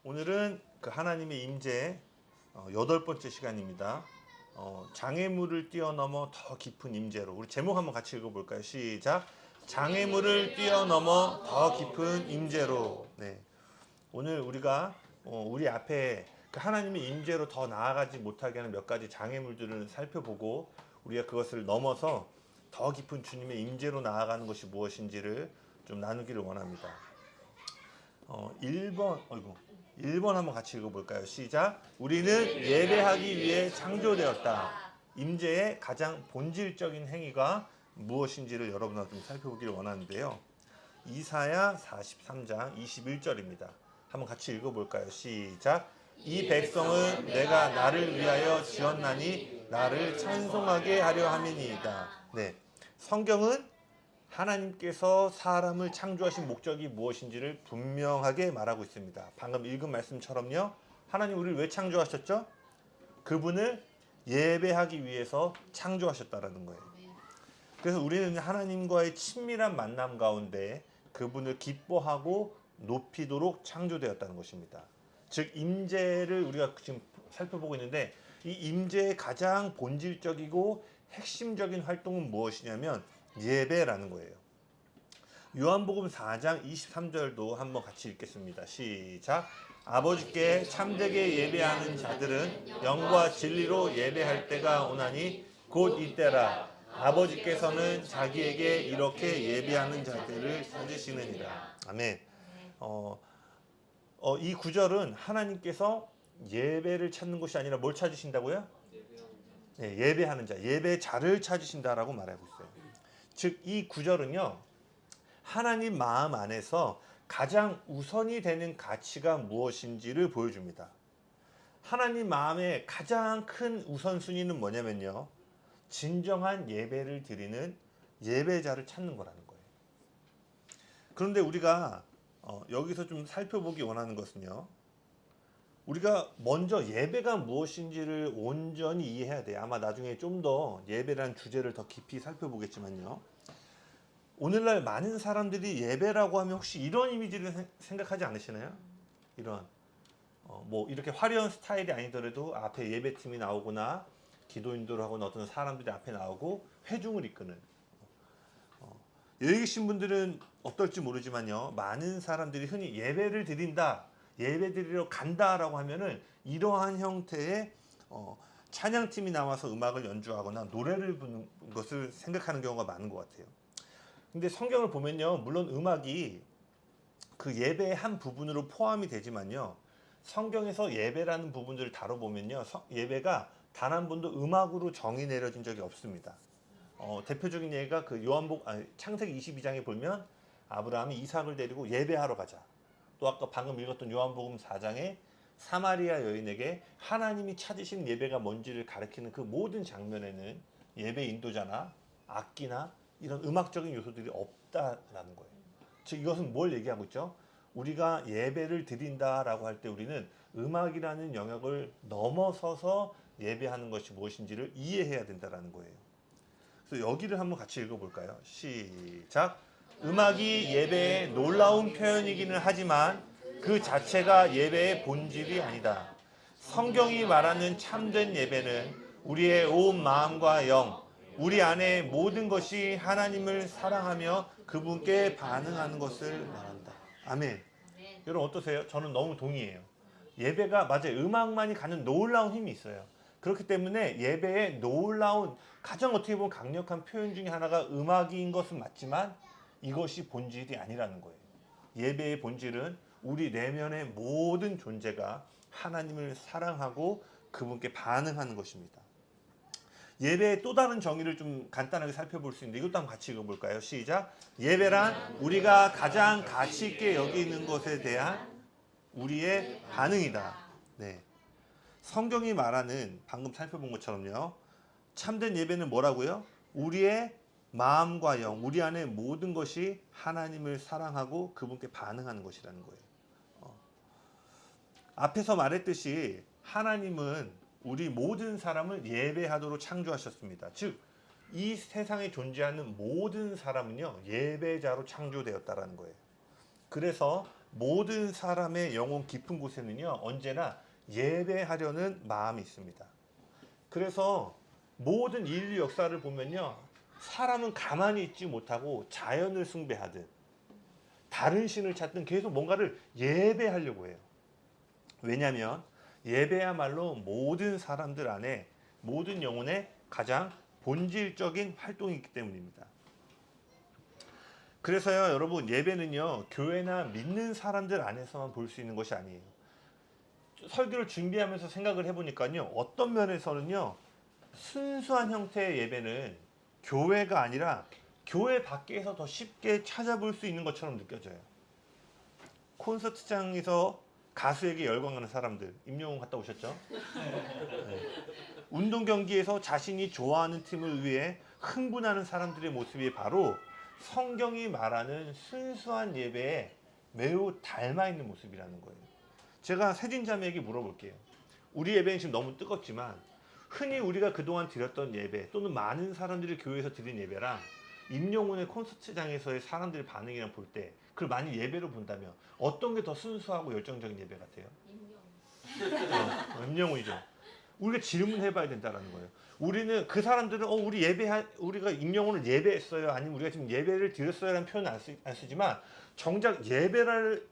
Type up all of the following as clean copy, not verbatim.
오늘은 그 하나님의 임재 8번째 시간입니다. 장애물을 뛰어넘어 더 깊은 임재로. 우리 제목 한번 같이 읽어볼까요? 시작. 장애물을 뛰어넘어 더 깊은 임재로. 네. 오늘 우리가 우리 앞에 그 하나님의 임재로 더 나아가지 못하게 하는 몇 가지 장애물들을 살펴보고 우리가 그것을 넘어서 더 깊은 주님의 임재로 나아가는 것이 무엇인지를 좀 나누기를 원합니다. 1번 한번 같이 읽어볼까요? 시작. 우리는 예배하기 위해 창조되었다. 임재의 가장 본질적인 행위가 무엇인지를 여러분과 좀 살펴보기를 원하는데요. 이사야 43장 21절입니다. 한번 같이 읽어볼까요? 시작. 이 백성은 내가 나를 위하여 지었나니 나를 찬송하게 하려 함이니이다. 네, 성경은 하나님께서 사람을 창조하신 목적이 무엇인지를 분명하게 말하고 있습니다. 방금 읽은 말씀처럼요. 하나님 우리를 왜 창조하셨죠? 그분을 예배하기 위해서 창조하셨다라는 거예요. 그래서 우리는 하나님과의 친밀한 만남 가운데 그분을 기뻐하고 높이도록 창조되었다는 것입니다. 즉 임재를 우리가 지금 살펴보고 있는데 이 임재의 가장 본질적이고 핵심적인 활동은 무엇이냐면 예배라는 거예요. 요한복음 4장 23절도 한번 같이 읽겠습니다. 시작. 아버지께 참되게 예배하는 자들은 영과 진리로 예배할 때가 오나니 곧 이때라. 아버지께서는 자기에게 이렇게 예배하는 자들을 찾으시느니라. 아멘. 이 구절은 하나님께서 예배를 찾는 것이 아니라 뭘 찾으신다고요? 네, 예배하는 자, 예배자를 찾으신다라고 말하고 있어요. 즉 이 구절은요, 하나님 마음 안에서 가장 우선이 되는 가치가 무엇인지를 보여줍니다. 하나님 마음의 가장 큰 우선순위는 뭐냐면요, 진정한 예배를 드리는 예배자를 찾는 거라는 거예요. 그런데 우리가 여기서 좀 살펴보기 원하는 것은요, 우리가 먼저 예배가 무엇인지를 온전히 이해해야 돼요. 아마 나중에 좀 더 예배라는 주제를 더 깊이 살펴보겠지만요. 오늘날 많은 사람들이 예배라고 하면 혹시 이런 이미지를 생각하지 않으시나요? 이런 뭐 이렇게 화려한 스타일이 아니더라도 앞에 예배팀이 나오거나 기도인도를 하거나 어떤 사람들이 앞에 나오고 회중을 이끄는, 여기 계신 분들은 어떨지 모르지만요, 많은 사람들이 흔히 예배를 드린다, 예배 드리러 간다라고 하면은 이러한 형태의 찬양팀이 나와서 음악을 연주하거나 노래를 부르는 것을 생각하는 경우가 많은 것 같아요. 근데 성경을 보면요, 물론 음악이 그 예배의 한 부분으로 포함이 되지만요, 성경에서 예배라는 부분들을 다뤄보면요, 예배가 단 한 번도 음악으로 정의 내려진 적이 없습니다. 대표적인 예가 그 창세기 22장에 보면 아브라함이 이삭을 데리고 예배하러 가자. 또 아까 방금 읽었던 요한복음 4장에 사마리아 여인에게 하나님이 찾으신 예배가 뭔지를 가리키는 그 모든 장면에는 예배 인도자나 악기나 이런 음악적인 요소들이 없다라는 거예요. 즉 이것은 뭘 얘기하고 있죠? 우리가 예배를 드린다라고 할 때 우리는 음악이라는 영역을 넘어서서 예배하는 것이 무엇인지를 이해해야 된다라는 거예요. 그래서 여기를 한번 같이 읽어볼까요? 시작. 음악이 예배의 놀라운 표현이기는 하지만 그 자체가 예배의 본질이 아니다. 성경이 말하는 참된 예배는 우리의 온 마음과 영, 우리 안에 모든 것이 하나님을 사랑하며 그분께 반응하는 것을 말한다. 아멘. 여러분 어떠세요? 저는 너무 동의해요. 예배가 맞아요. 음악만이 갖는 놀라운 힘이 있어요. 그렇기 때문에 예배의 놀라운 가장 어떻게 보면 강력한 표현 중에 하나가 음악인 것은 맞지만 이것이 본질이 아니라는 거예요. 예배의 본질은 우리 내면의 모든 존재가 하나님을 사랑하고 그분께 반응하는 것입니다. 예배의 또 다른 정의를 좀 간단하게 살펴볼 수 있는데 이것도 한번 같이 읽어볼까요? 시작. 예배란 우리가 가장 가치 있게 여기는 것에 대한 우리의 반응이다. 네. 성경이 말하는 방금 살펴본 것처럼요, 참된 예배는 뭐라고요? 우리의 마음과 영, 우리 안에 모든 것이 하나님을 사랑하고 그분께 반응하는 것이라는 거예요. 앞에서 말했듯이 하나님은 우리 모든 사람을 예배하도록 창조하셨습니다. 즉, 이 세상에 존재하는 모든 사람은요, 예배자로 창조되었다라는 거예요. 그래서 모든 사람의 영혼 깊은 곳에는요, 언제나 예배하려는 마음이 있습니다. 그래서 모든 인류 역사를 보면요, 사람은 가만히 있지 못하고 자연을 숭배하든 다른 신을 찾든 계속 뭔가를 예배하려고 해요. 왜냐하면 예배야말로 모든 사람들 안에, 모든 영혼의 가장 본질적인 활동이기 때문입니다. 그래서요, 여러분, 예배는요, 교회나 믿는 사람들 안에서만 볼 수 있는 것이 아니에요. 설교를 준비하면서 생각을 해보니까요, 어떤 면에서는요, 순수한 형태의 예배는 교회가 아니라 교회 밖에서 더 쉽게 찾아볼 수 있는 것처럼 느껴져요. 콘서트장에서 가수에게 열광하는 사람들, 임영웅 갔다 오셨죠? 네. 운동 경기에서 자신이 좋아하는 팀을 위해 흥분하는 사람들의 모습이 바로 성경이 말하는 순수한 예배에 매우 닮아 있는 모습이라는 거예요. 제가 세진자매에게 물어볼게요. 우리 예배는 지금 너무 뜨겁지만 흔히 우리가 그동안 드렸던 예배 또는 많은 사람들이 교회에서 드린 예배랑 임영웅의 콘서트장에서의 사람들의 반응이랑 볼 때 그걸 만약 예배로 본다면 어떤 게 더 순수하고 열정적인 예배 같아요? 임영웅이죠. 우리가 질문해봐야 된다는 거예요. 우리는 그 사람들은 우리가 임영웅을 예배했어요, 아니면 우리가 지금 예배를 드렸어요라는 표현을 안 쓰지만 정작 예배를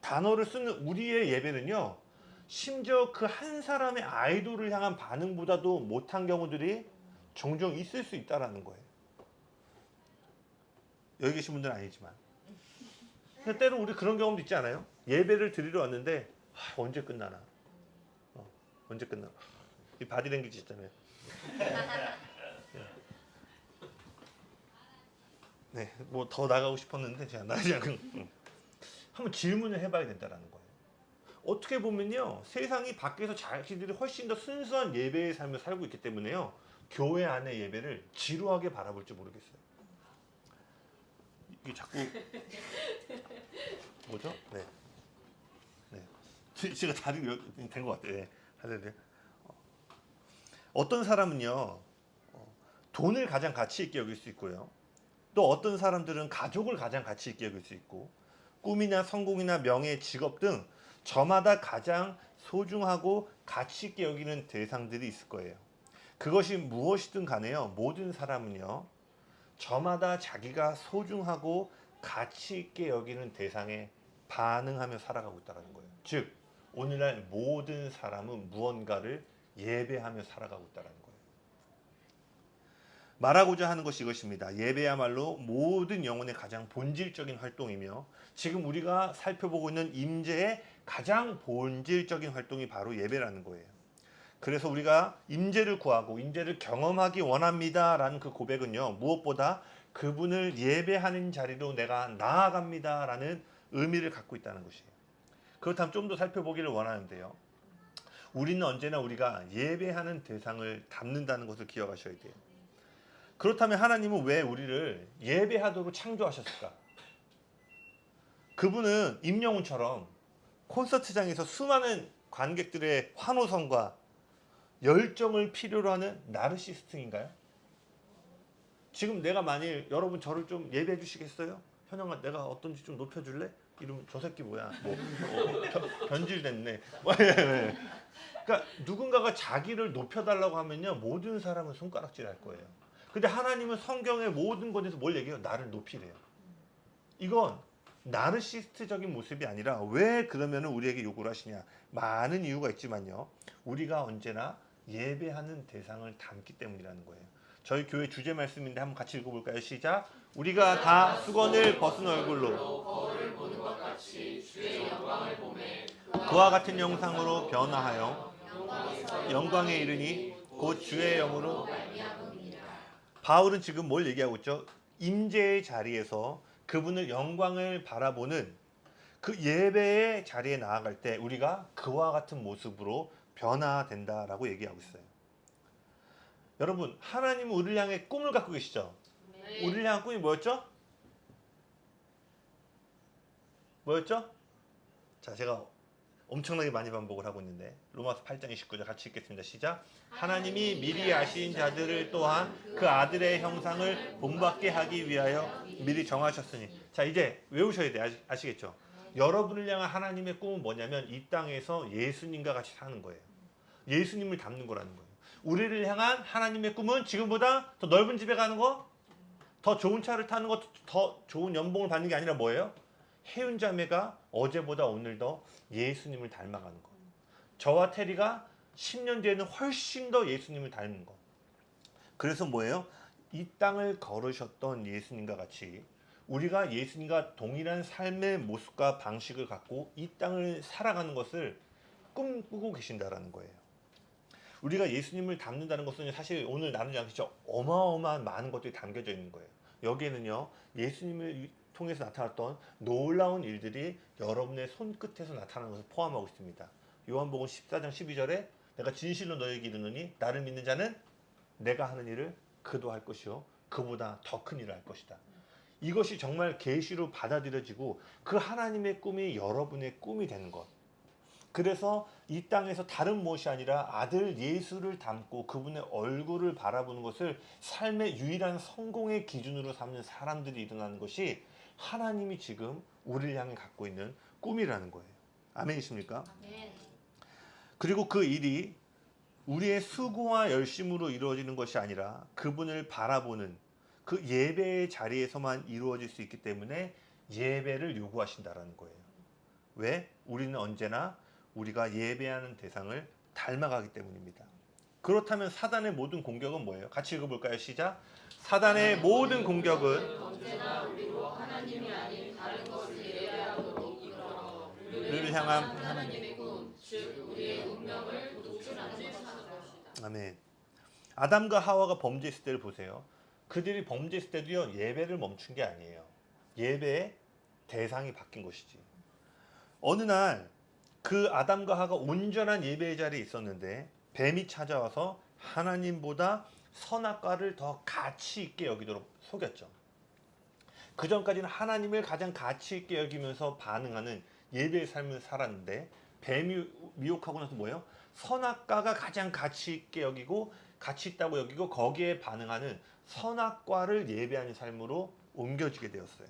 단어를 쓰는 우리의 예배는요, 심지어 그 한 사람의 아이돌을 향한 반응보다도 못한 경우들이 종종 있을 수 있다라는 거예요. 여기 계신 분들은 아니지만 때로 우리 그런 경험도 있지 않아요? 예배를 드리러 왔는데 언제 끝나나? 언제 끝나나? 이 바디랭귀지 있잖아요. 네, 뭐 더 나가고 싶었는데 제가 나가지 않고 한번 질문을 해봐야 된다라는 거예요. 어떻게 보면요, 세상이 밖에서 자기들이 훨씬 더 순수한 예배의 삶을 살고 있기 때문에요, 교회 안의 예배를 지루하게 바라볼지 모르겠어요. 이게 자꾸 뭐죠? 네, 네. 제가 다리 된 것 같아요. 네. 어떤 사람은요, 돈을 가장 가치 있게 여길 수 있고요. 또 어떤 사람들은 가족을 가장 가치 있게 여길 수 있고, 꿈이나 성공이나 명예, 직업 등 저마다 가장 소중하고 가치 있게 여기는 대상들이 있을 거예요. 그것이 무엇이든 간에요, 모든 사람은요, 저마다 자기가 소중하고 가치 있게 여기는 대상에 반응하며 살아가고 있다는 거예요. 즉, 오늘날 모든 사람은 무언가를 예배하며 살아가고 있다는 거예요. 말하고자 하는 것이 이것입니다. 예배야말로 모든 영혼의 가장 본질적인 활동이며 지금 우리가 살펴보고 있는 임재의 가장 본질적인 활동이 바로 예배라는 거예요. 그래서 우리가 임재를 구하고 임재를 경험하기 원합니다 라는 그 고백은요, 무엇보다 그분을 예배하는 자리로 내가 나아갑니다 라는 의미를 갖고 있다는 것이에요. 그렇다면 좀 더 살펴보기를 원하는데요, 우리는 언제나 우리가 예배하는 대상을 닮는다는 것을 기억하셔야 돼요. 그렇다면 하나님은 왜 우리를 예배하도록 창조하셨을까? 그분은 임영웅처럼 콘서트장에서 수많은 관객들의 환호성과 열정을 필요로 하는 나르시스트인가요? 지금 내가 만일 여러분 저를 좀 예배해 주시겠어요? 현영아, 내가 어떤지 좀 높여줄래? 이러면 저 새끼 뭐야? 변질됐네. 그러니까 누군가가 자기를 높여달라고 하면요, 모든 사람은 손가락질 할 거예요. 근데 하나님은 성경의 모든 곳에서 뭘 얘기해요? 나를 높이래요. 이건 나르시스트적인 모습이 아니라 왜 그러면 우리에게 요구를 하시냐? 많은 이유가 있지만요, 우리가 언제나 예배하는 대상을 닮기 때문이라는 거예요. 저희 교회 주제 말씀인데 한번 같이 읽어볼까요? 시작. 우리가 다 수건을 벗은 얼굴로 거울을 보는 것 같이 주의 영광을 보매 그와 같은 영상으로 변화하여 영광에 이르니 곧 주의 영으로. 바울은 지금 뭘 얘기하고 있죠? 임재의 자리에서 그분을 영광을 바라보는 그 예배의 자리에 나아갈 때 우리가 그와 같은 모습으로 변화된다라고 얘기하고 있어요. 여러분, 하나님은 우리를 향해 꿈을 갖고 계시죠? 네. 우리를 향한 꿈이 뭐였죠? 자, 제가 엄청나게 많이 반복을 하고 있는데 로마서 8장 29절 같이 읽겠습니다. 시작. 하나님이 미리 아신 자들을 또한 그 아들의 형상을 본받게 하기 위하여 미리 정하셨으니. 자, 이제 외우셔야 돼요. 아시겠죠? 여러분을 향한 하나님의 꿈은 뭐냐면 이 땅에서 예수님과 같이 사는 거예요. 예수님을 닮는 거라는 거예요. 우리를 향한 하나님의 꿈은 지금보다 더 넓은 집에 가는 거, 더 좋은 차를 타는 거, 더 좋은 연봉을 받는 게 아니라 뭐예요? 혜윤 자매가 어제보다 오늘 더 예수님을 닮아가는 거. 저와 테리가 10년 뒤에는 훨씬 더 예수님을 닮는 거. 그래서 뭐예요? 이 땅을 걸으셨던 예수님과 같이 우리가 예수님과 동일한 삶의 모습과 방식을 갖고 이 땅을 살아가는 것을 꿈꾸고 계신다라는 거예요. 우리가 예수님을 닮는다는 것은 사실 오늘 나누지 않겠죠. 어마어마한 많은 것들이 담겨져 있는 거예요. 여기에는요, 예수님을 통해서 나타났던 놀라운 일들이 여러분의 손끝에서 나타나는 것을 포함하고 있습니다. 요한복음 14장 12절에 내가 진실로 너에게 이르노니 나를 믿는 자는 내가 하는 일을 그도 할 것이요 그보다 더 큰 일을 할 것이다. 이것이 정말 계시로 받아들여지고 그 하나님의 꿈이 여러분의 꿈이 되는 것. 그래서 이 땅에서 다른 무엇이 아니라 아들 예수를 닮고 그분의 얼굴을 바라보는 것을 삶의 유일한 성공의 기준으로 삼는 사람들이 일어나는 것이 하나님이 지금 우리를 향해 갖고 있는 꿈이라는 거예요. 아멘이십니까? 아멘. 그리고 그 일이 우리의 수고와 열심으로 이루어지는 것이 아니라 그분을 바라보는 그 예배의 자리에서만 이루어질 수 있기 때문에 예배를 요구하신다라는 거예요. 왜? 우리는 언제나 우리가 예배하는 대상을 닮아가기 때문입니다. 그렇다면 사단의 모든 공격은 뭐예요? 같이 읽어볼까요? 시작. 사단의 모든 공격은 언제나 우리로 하나님이 아닌 다른 것을 예배하도록 이끌어 우리를 향한 하나님의 꿈, 즉 우리의 운명을 도둑질하는 것이다. 아멘. 아담과 하와가 범죄했을 때를 보세요. 그들이 범죄했을 때도요, 예배를 멈춘 게 아니에요. 예배의 대상이 바뀐 것이지. 어느 날 그 아담과 하와가 온전한 예배의 자리에 있었는데 뱀이 찾아와서 하나님보다 선악과를 더 가치 있게 여기도록 속였죠. 그 전까지는 하나님을 가장 가치 있게 여기면서 반응하는 예배의 삶을 살았는데 뱀이 미혹하고 나서 뭐예요? 선악과가 가장 가치 있게 여기고 가치 있다고 여기고 거기에 반응하는 선악과를 예배하는 삶으로 옮겨지게 되었어요.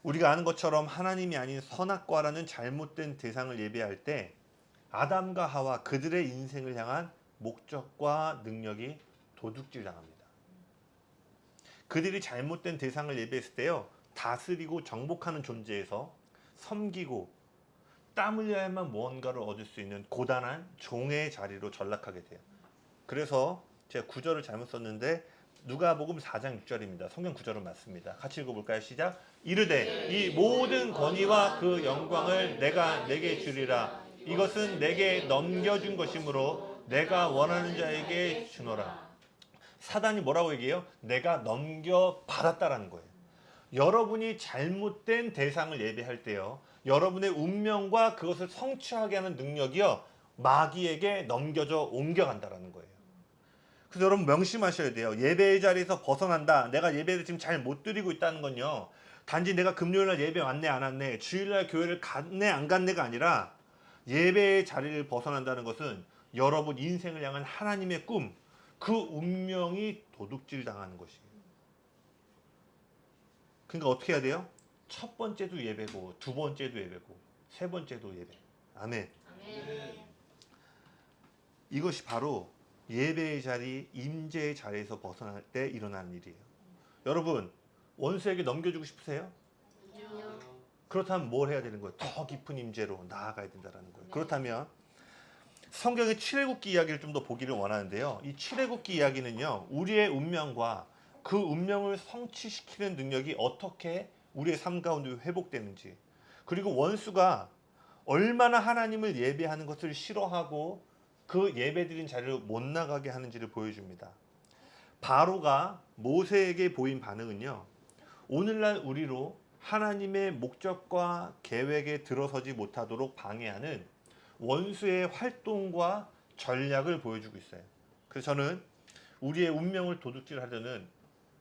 우리가 아는 것처럼 하나님이 아닌 선악과라는 잘못된 대상을 예배할 때 아담과 하와 그들의 인생을 향한 목적과 능력이 도둑질 당합니다. 그들이 잘못된 대상을 예배했을 때요, 다스리고 정복하는 존재에서 섬기고 땀 흘려야만 무언가를 얻을 수 있는 고단한 종의 자리로 전락하게 돼요. 그래서 제가 구절을 잘못 썼는데 누가복음 4장 6절입니다. 성경 구절은 맞습니다. 같이 읽어볼까요? 시작. 이르되 이 모든 권위와 그 영광을 내가 내게 주리라. 이것은 내게 넘겨준 것이므로 내가 원하는 자에게 주노라. 사단이 뭐라고 얘기해요? 내가 넘겨받았다라는 거예요. 여러분이 잘못된 대상을 예배할 때요, 여러분의 운명과 그것을 성취하게 하는 능력이요, 마귀에게 넘겨져 옮겨간다라는 거예요. 그래서 여러분 명심하셔야 돼요. 예배의 자리에서 벗어난다. 내가 예배를 지금 잘 못 드리고 있다는 건요, 단지 내가 금요일날 예배 왔네 안 왔네, 주일날 교회를 갔네 안 갔네가 아니라 예배의 자리를 벗어난다는 것은 여러분 인생을 향한 하나님의 꿈, 그 운명이 도둑질 당하는 것이에요. 그러니까 어떻게 해야 돼요? 첫 번째도 예배고 두 번째도 예배고 세 번째도 예배. 아멘. 아멘. 이것이 바로 예배의 자리, 임재의 자리에서 벗어날 때 일어나는 일이에요. 여러분, 원수에게 넘겨주고 싶으세요? 그렇다면 뭘 해야 되는 거예요? 더 깊은 임재로 나아가야 된다는 거예요. 그렇다면 성경의 출애굽기 이야기를 좀 더 보기를 원하는데요. 이 출애굽기 이야기는요, 우리의 운명과 그 운명을 성취시키는 능력이 어떻게 우리의 삶 가운데 회복되는지, 그리고 원수가 얼마나 하나님을 예배하는 것을 싫어하고 그 예배드린 자리로 못 나가게 하는지를 보여줍니다. 바로가 모세에게 보인 반응은요, 오늘날 우리로 하나님의 목적과 계획에 들어서지 못하도록 방해하는 원수의 활동과 전략을 보여주고 있어요. 그래서 저는 우리의 운명을 도둑질하려는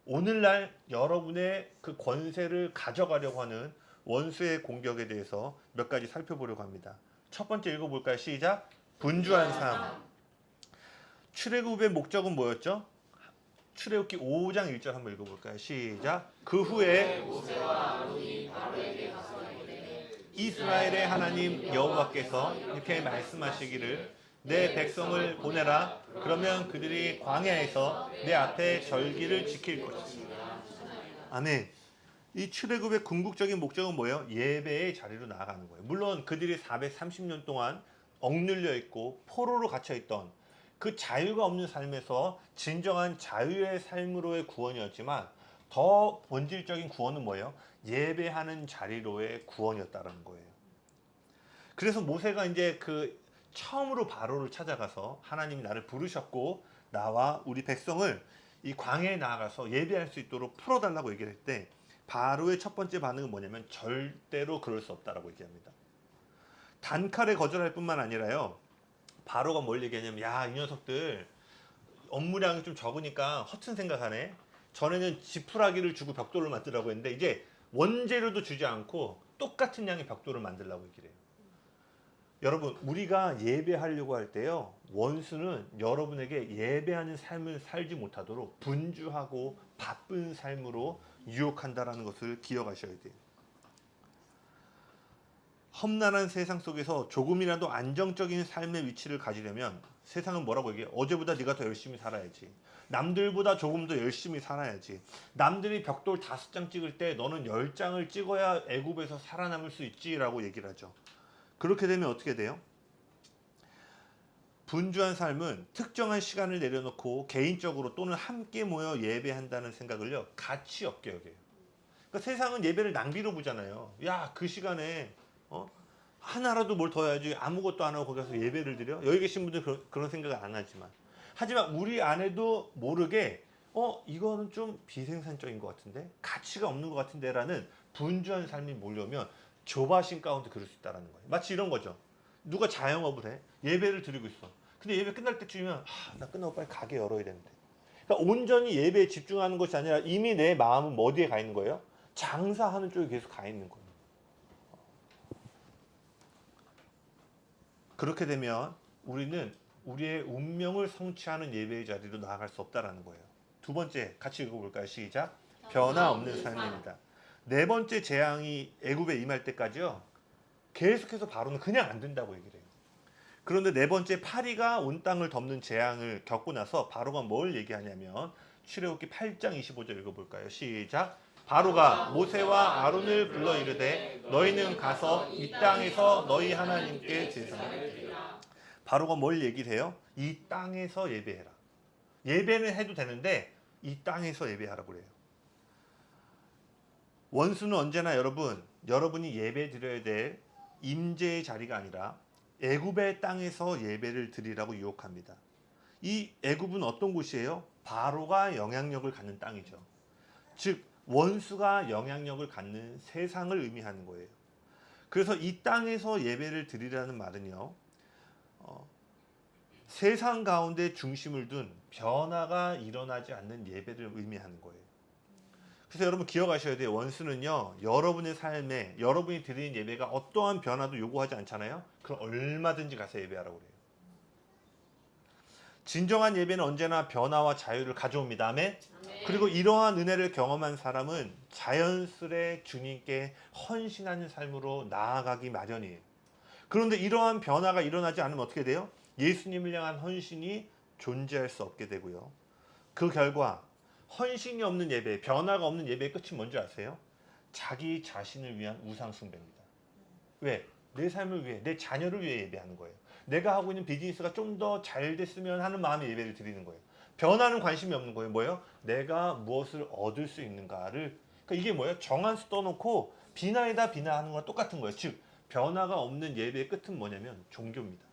오늘날 여러분의 그 권세를 가져가려고 하는 원수의 공격에 대해서 몇 가지 살펴보려고 합니다. 첫 번째 읽어볼까요? 시작. 분주한 삶. 출애굽의 목적은 뭐였죠? 출애굽기 5장 1절 한번 읽어볼까요? 시작. 그 후에 모세와 아론이 바로에게 가서 이스라엘의 하나님 여호와께서 이렇게 말씀하시기를 내 백성을 보내라. 그러면 그들이 광야에서 내 앞에 절기를 지킬 것이다. 아멘. 이 출애굽의 궁극적인 목적은 뭐예요? 예배의 자리로 나아가는 거예요. 물론 그들이 430년 동안 억눌려 있고 포로로 갇혀 있던 그 자유가 없는 삶에서 진정한 자유의 삶으로의 구원이었지만 더 본질적인 구원은 뭐예요? 예배하는 자리로의 구원이었다는 거예요. 그래서 모세가 이제 그 처음으로 바로를 찾아가서 하나님이 나를 부르셨고 나와 우리 백성을 이 광야에 나아가서 예배할 수 있도록 풀어달라고 얘기를 할 때 바로의 첫 번째 반응은 뭐냐면 절대로 그럴 수 없다라고 얘기합니다. 단칼에 거절할 뿐만 아니라요. 바로가 뭘 얘기하냐면 야, 이 녀석들 업무량이 좀 적으니까 허튼 생각하네. 전에는 지푸라기를 주고 벽돌을 만들라고 했는데 이제 원재료도 주지 않고 똑같은 양의 벽돌을 만들라고 얘기를 해요. 여러분, 우리가 예배하려고 할 때요, 원수는 여러분에게 예배하는 삶을 살지 못하도록 분주하고 바쁜 삶으로 유혹한다라는 것을 기억하셔야 돼요. 험난한 세상 속에서 조금이라도 안정적인 삶의 위치를 가지려면 세상은 뭐라고 얘기해요? 어제보다 네가 더 열심히 살아야지. 남들보다 조금 더 열심히 살아야지. 남들이 벽돌 5장 찍을 때 너는 10장을 찍어야 애굽에서 살아남을 수 있지라고 얘기를 하죠. 그렇게 되면 어떻게 돼요? 분주한 삶은 특정한 시간을 내려놓고 개인적으로 또는 함께 모여 예배한다는 생각을요, 가치 없게 여겨요. 그러니까 세상은 예배를 낭비로 보잖아요. 야, 그 시간에 하나라도 뭘 더 해야지. 아무것도 안 하고 거기 가서 예배를 드려? 여기 계신 분들 그런 생각을 안 하지만 우리 안에도 모르게 이거는 좀 비생산적인 것 같은데, 가치가 없는 것 같은데 라는 분주한 삶이 몰려오면 조바심 가운데 그럴 수 있다는 거예요. 마치 이런 거죠. 누가 자영업을 해. 예배를 드리고 있어. 근데 예배 끝날 때쯤이면 나 끝나고 빨리 가게 열어야 되는데. 그러니까 온전히 예배에 집중하는 것이 아니라 이미 내 마음은 어디에 가 있는 거예요? 장사하는 쪽에 계속 가 있는 거예요. 그렇게 되면 우리는 우리의 운명을 성취하는 예배의 자리로 나아갈 수 없다는 거예요. 두 번째 같이 읽어볼까요? 시작. 변화 없는 삶입니다. 네 번째 재앙이 애굽에 임할 때까지요, 계속해서 바로는 그냥 안 된다고 얘기를 해요. 그런데 네 번째 파리가 온 땅을 덮는 재앙을 겪고 나서 바로가 뭘 얘기하냐면 출애굽기 8장 25절 읽어볼까요? 시작. 바로가 모세와 아론을 불러 이르되 너희는 가서 이 땅에서 너희 하나님께 제사를 드리라. 바로가 뭘 얘기를 해요? 이 땅에서 예배해라. 예배는 해도 되는데 이 땅에서 예배하라고 그래요. 원수는 언제나 여러분이 예배 드려야 될 임재의 자리가 아니라 애굽의 땅에서 예배를 드리라고 유혹합니다. 이 애굽은 어떤 곳이에요? 바로가 영향력을 갖는 땅이죠. 즉 원수가 영향력을 갖는 세상을 의미하는 거예요. 그래서 이 땅에서 예배를 드리라는 말은요, 세상 가운데 중심을 둔 변화가 일어나지 않는 예배를 의미하는 거예요. 그래서 여러분 기억하셔야 돼요. 원수는요, 여러분의 삶에 여러분이 드리는 예배가 어떠한 변화도 요구하지 않잖아요. 그럼 얼마든지 가서 예배하라고 그래요. 진정한 예배는 언제나 변화와 자유를 가져옵니다. 아멘. 그리고 이러한 은혜를 경험한 사람은 자연스레 주님께 헌신하는 삶으로 나아가기 마련이에요. 그런데 이러한 변화가 일어나지 않으면 어떻게 돼요? 예수님을 향한 헌신이 존재할 수 없게 되고요. 그 결과 헌신이 없는 예배, 변화가 없는 예배의 끝이 뭔지 아세요? 자기 자신을 위한 우상 숭배입니다. 왜? 내 삶을 위해, 내 자녀를 위해 예배하는 거예요. 내가 하고 있는 비즈니스가 좀 더 잘 됐으면 하는 마음에 예배를 드리는 거예요. 변화는 관심이 없는 거예요. 뭐예요? 내가 무엇을 얻을 수 있는가를. 그러니까 이게 뭐예요? 정한수 떠놓고 비나이다 비나하는 거랑 똑같은 거예요. 즉 변화가 없는 예배의 끝은 뭐냐면 종교입니다.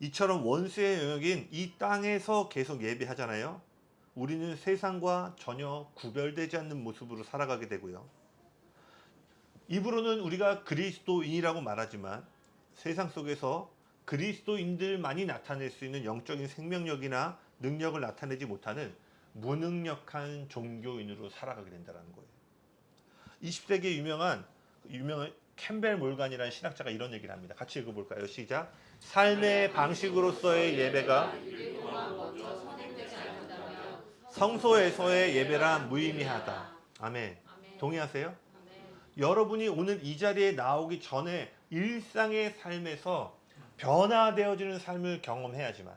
이처럼 원수의 영역인 이 땅에서 계속 예배하잖아요. 우리는 세상과 전혀 구별되지 않는 모습으로 살아가게 되고요. 입으로는 우리가 그리스도인이라고 말하지만 세상 속에서 그리스도인들만이 나타낼 수 있는 영적인 생명력이나 능력을 나타내지 못하는 무능력한 종교인으로 살아가게 된다는 거예요. 20세기에 유명한 캠벨 몰간이라는 신학자가 이런 얘기를 합니다. 같이 읽어볼까요? 시작. 삶의 방식으로서의 예배가 성소에서의 예배란 무의미하다. 아멘. 동의하세요? 네. 여러분이 오늘 이 자리에 나오기 전에 일상의 삶에서 변화되어지는 삶을 경험해야지만,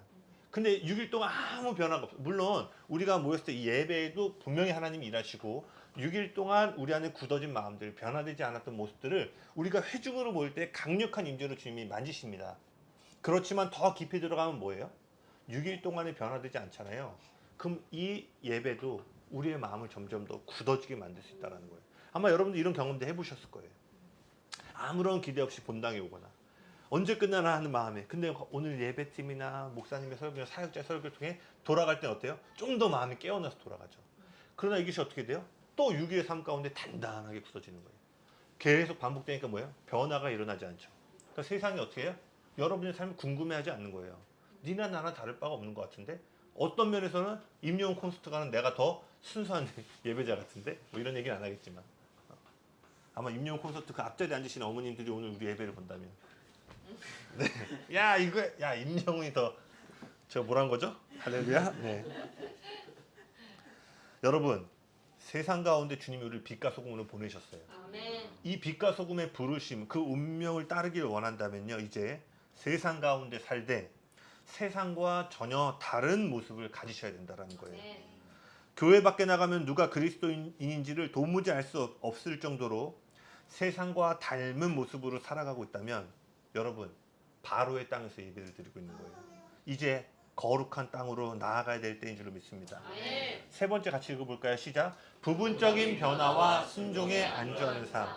근데 6일 동안 아무 변화가 없어. 물론 우리가 모였을 때 이 예배에도 분명히 하나님이 일하시고 6일 동안 우리 안에 굳어진 마음들, 변화되지 않았던 모습들을 우리가 회중으로 모일 때 강력한 임재로 주님이 만지십니다. 그렇지만 더 깊이 들어가면 뭐예요? 6일 동안에 변화되지 않잖아요. 그럼 이 예배도 우리의 마음을 점점 더 굳어지게 만들 수 있다는 거예요. 아마 여러분도 이런 경험도 해보셨을 거예요. 아무런 기대 없이 본당에 오거나 언제 끝나나 하는 마음에, 근데 오늘 예배팀이나 목사님의 설교나 사역자의 설교를 통해 돌아갈 때는 어때요? 좀 더 마음이 깨어나서 돌아가죠. 그러나 이것이 어떻게 돼요? 또 6일의 삶 가운데 단단하게 굳어지는 거예요. 계속 반복되니까 뭐예요? 변화가 일어나지 않죠. 그러니까 세상이 어떻게 해요? 여러분의 삶을 궁금해하지 않는 거예요. 니나 나나 다를 바가 없는 것 같은데, 어떤 면에서는 임영웅 콘서트가는 내가 더 순수한 예배자 같은데, 뭐 이런 얘기는 안 하겠지만, 아마 임영웅 콘서트 그 앞자리에 앉으신 어머님들이 오늘 우리 예배를 본다면, 네, 야 임영웅이 더 저 뭐란 거죠? 할렐루야. 네. 여러분, 세상 가운데 주님이 우리를 빛과 소금으로 보내셨어요. 아멘. 이 빛과 소금의 부르심, 그 운명을 따르길 원한다면요, 이제 세상 가운데 살되 세상과 전혀 다른 모습을 가지셔야 된다는 거예요. 아멘. 교회 밖에 나가면 누가 그리스도인인지를 도무지 알 수 없을 정도로 세상과 닮은 모습으로 살아가고 있다면, 여러분, 바로의 땅에서 예배를 드리고 있는 거예요. 이제 거룩한 땅으로 나아가야 될 때인 줄로 믿습니다. 아멘. 세 번째 같이 읽어볼까요? 시작. 부분적인 변화와 순종에 안주하는 삶.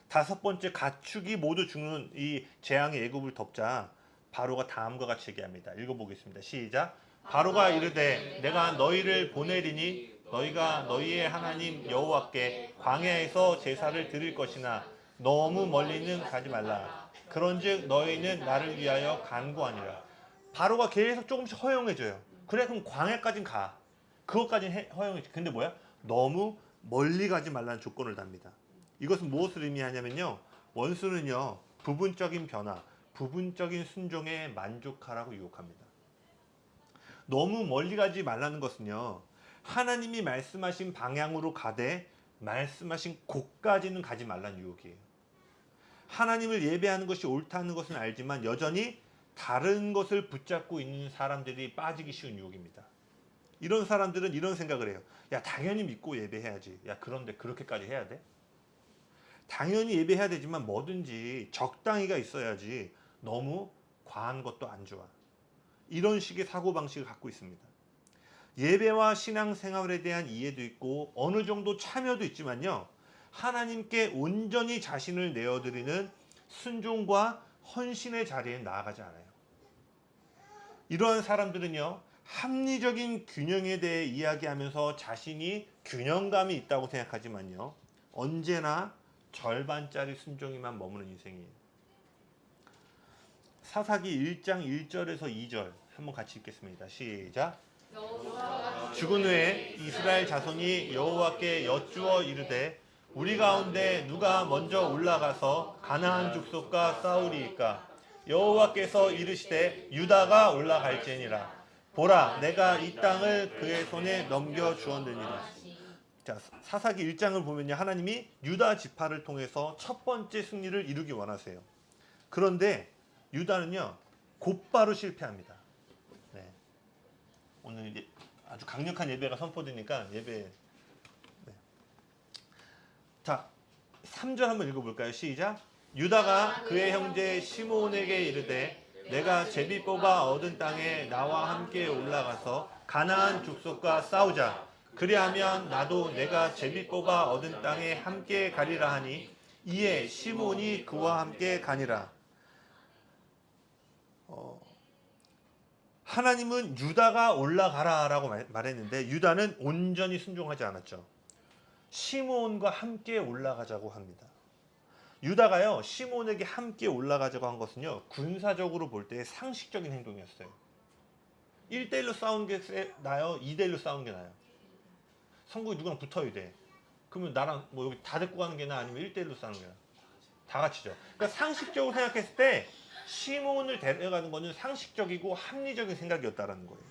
다섯 번째, 가축이 모두 죽는 이 재앙의 애굽을 덮자 바로가 다음과 같이 얘기합니다. 읽어보겠습니다. 시작. 바로가 이르되 내가 너희를 보내리니 너희가 너희의 하나님 여호와께 광야에서 제사를 드릴 것이나 너무 멀리는 가지 말라. 그런즉 너희는 나를 위하여 간구하니라. 바로가 계속 조금씩 허용해줘요. 그래, 그럼 광야까진 가. 그것까지는 허용해줘. 근데 뭐야? 너무 멀리 가지 말라는 조건을 답니다. 이것은 무엇을 의미하냐면요, 원수는요, 부분적인 변화, 부분적인 순종에 만족하라고 유혹합니다. 너무 멀리 가지 말라는 것은요, 하나님이 말씀하신 방향으로 가되 말씀하신 곳까지는 가지 말라는 유혹이에요. 하나님을 예배하는 것이 옳다는 것은 알지만 여전히 다른 것을 붙잡고 있는 사람들이 빠지기 쉬운 유혹입니다. 이런 사람들은 이런 생각을 해요. 야, 당연히 믿고 예배해야지. 야, 그런데 그렇게까지 해야 돼? 당연히 예배해야 되지만 뭐든지 적당히가 있어야지. 너무 과한 것도 안 좋아. 이런 식의 사고방식을 갖고 있습니다. 예배와 신앙생활에 대한 이해도 있고 어느 정도 참여도 있지만요, 하나님께 온전히 자신을 내어드리는 순종과 헌신의 자리에 나아가지 않아요. 이러한 사람들은요, 합리적인 균형에 대해 이야기하면서 자신이 균형감이 있다고 생각하지만요, 언제나 절반짜리 순종이만 머무는 인생이에요. 사사기 1장 1절에서 2절 한번 같이 읽겠습니다. 시작. 죽은 후에 이스라엘 자손이 여호와께 여쭈어 이르되 우리 가운데 누가 먼저 올라가서 가나안 족속과 싸우리이까? 여호와께서 이르시되 유다가 올라갈지니라. 보라, 내가 이 땅을 그의 손에 넘겨 주었느니라. 자, 사사기 1장을 보면요, 하나님이 유다 지파를 통해서 첫 번째 승리를 이루기 원하세요. 그런데 유다는요, 곧바로 실패합니다. 네. 오늘 이제 아주 강력한 예배가 선포되니까 예배. 네. 자, 3절 한번 읽어볼까요? 시작. 유다가 그의 형제 시므온에게 이르되 내가 제비 뽑아 얻은 땅에 나와 함께 올라가서 가나안 족속과 싸우자. 그리하면 나도 내가 제비 뽑아 얻은 땅에 함께 가리라 하니 이에 시므온이 그와 함께 가니라. 하나님은 유다가 올라가라라고 말했는데 유다는 온전히 순종하지 않았죠. 시므온과 함께 올라가자고 합니다. 유다가요, 시므온에게 함께 올라가자고 한 것은요, 군사적으로 볼 때 상식적인 행동이었어요. 1대1로 싸우는 게 나요? 2대1로 싸우는 게 나요? 성국이 누구랑 붙어야 돼. 그러면 나랑 뭐 여기 다 데리고 가는 게 나아, 아니면 1대1로 싸우는 게 나아? 다 같이죠. 그러니까 상식적으로 생각했을 때 시므온을 데려가는 것은 상식적이고 합리적인 생각이었다는 거예요.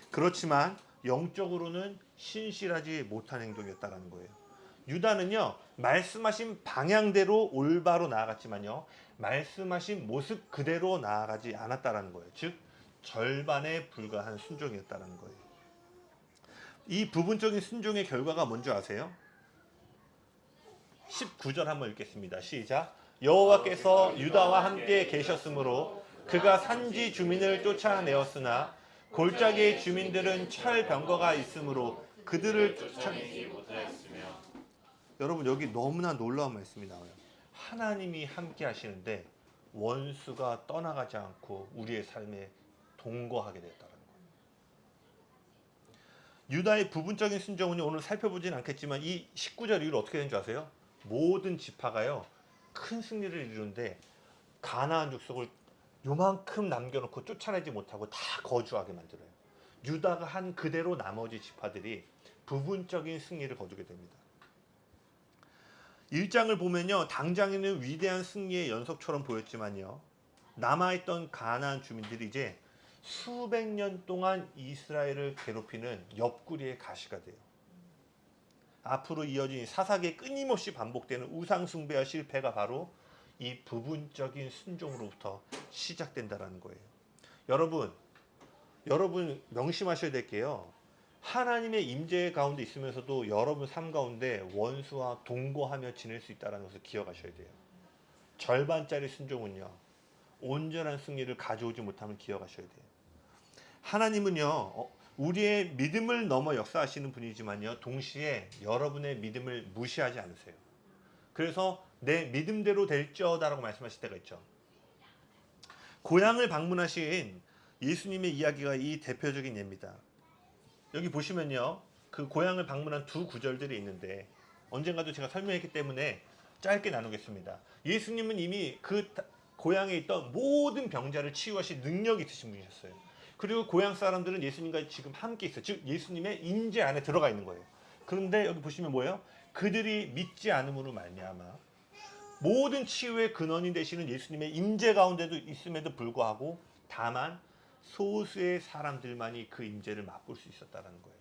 그렇지만 영적으로는 신실하지 못한 행동이었다는 거예요. 유다는요 말씀하신 방향대로 올바로 나아갔지만요 말씀하신 모습 그대로 나아가지 않았다라는 거예요. 즉 절반에 불과한 순종이었다는 거예요. 이 부분적인 순종의 결과가 뭔지 아세요? 19절 한번 읽겠습니다. 시작. 여호와께서 유다와 함께 계셨으므로 그가 산지 주민을 쫓아내었으나 골짜기의 주민들은 철병거가 있으므로 그들을 쫓아내지 못하였으며. 여러분 여기 너무나 놀라운 말씀이 나와요. 하나님이 함께 하시는데 원수가 떠나가지 않고 우리의 삶에 동거하게 됐다는 거예요. 유다의 부분적인 순종은 오늘 살펴보진 않겠지만 이 19절 이후로 어떻게 된 줄 아세요? 모든 지파가요 큰 승리를 이루는데 가나안 족속을 요만큼 남겨놓고 쫓아내지 못하고 다 거주하게 만들어요. 유다가 한 그대로 나머지 지파들이 부분적인 승리를 거두게 됩니다. 1장을 보면요 당장에는 위대한 승리의 연속처럼 보였지만요 남아있던 가나안 주민들이 이제 수백 년 동안 이스라엘을 괴롭히는 옆구리의 가시가 돼요. 앞으로 이어진 사사기에 끊임없이 반복되는 우상 숭배와 실패가 바로 이 부분적인 순종으로부터 시작된다는 거예요. 여러분 명심하셔야 될 게요. 하나님의 임재 가운데 있으면서도 여러분 삶 가운데 원수와 동거하며 지낼 수 있다는 것을 기억하셔야 돼요. 절반짜리 순종은요. 온전한 승리를 가져오지 못하면 기억하셔야 돼요. 하나님은요. 우리의 믿음을 넘어 역사하시는 분이지만요. 동시에 여러분의 믿음을 무시하지 않으세요. 그래서 내 믿음대로 될지어다라고 말씀하실 때가 있죠. 고향을 방문하신 예수님의 이야기가 이 대표적인 예입니다. 여기 보시면요. 그 고향을 방문한 두 구절들이 있는데 언젠가도 제가 설명했기 때문에 짧게 나누겠습니다. 예수님은 이미 그 고향에 있던 모든 병자를 치유하실 능력이 있으신 분이셨어요. 그리고 고향 사람들은 예수님과 지금 함께 있어요. 즉 예수님의 임재 안에 들어가 있는 거예요. 그런데 여기 보시면 뭐예요? 그들이 믿지 않음으로 말미암아 모든 치유의 근원이 되시는 예수님의 임재 가운데도 있음에도 불구하고 다만 소수의 사람들만이 그 임재를 맛볼 수 있었다는 거예요.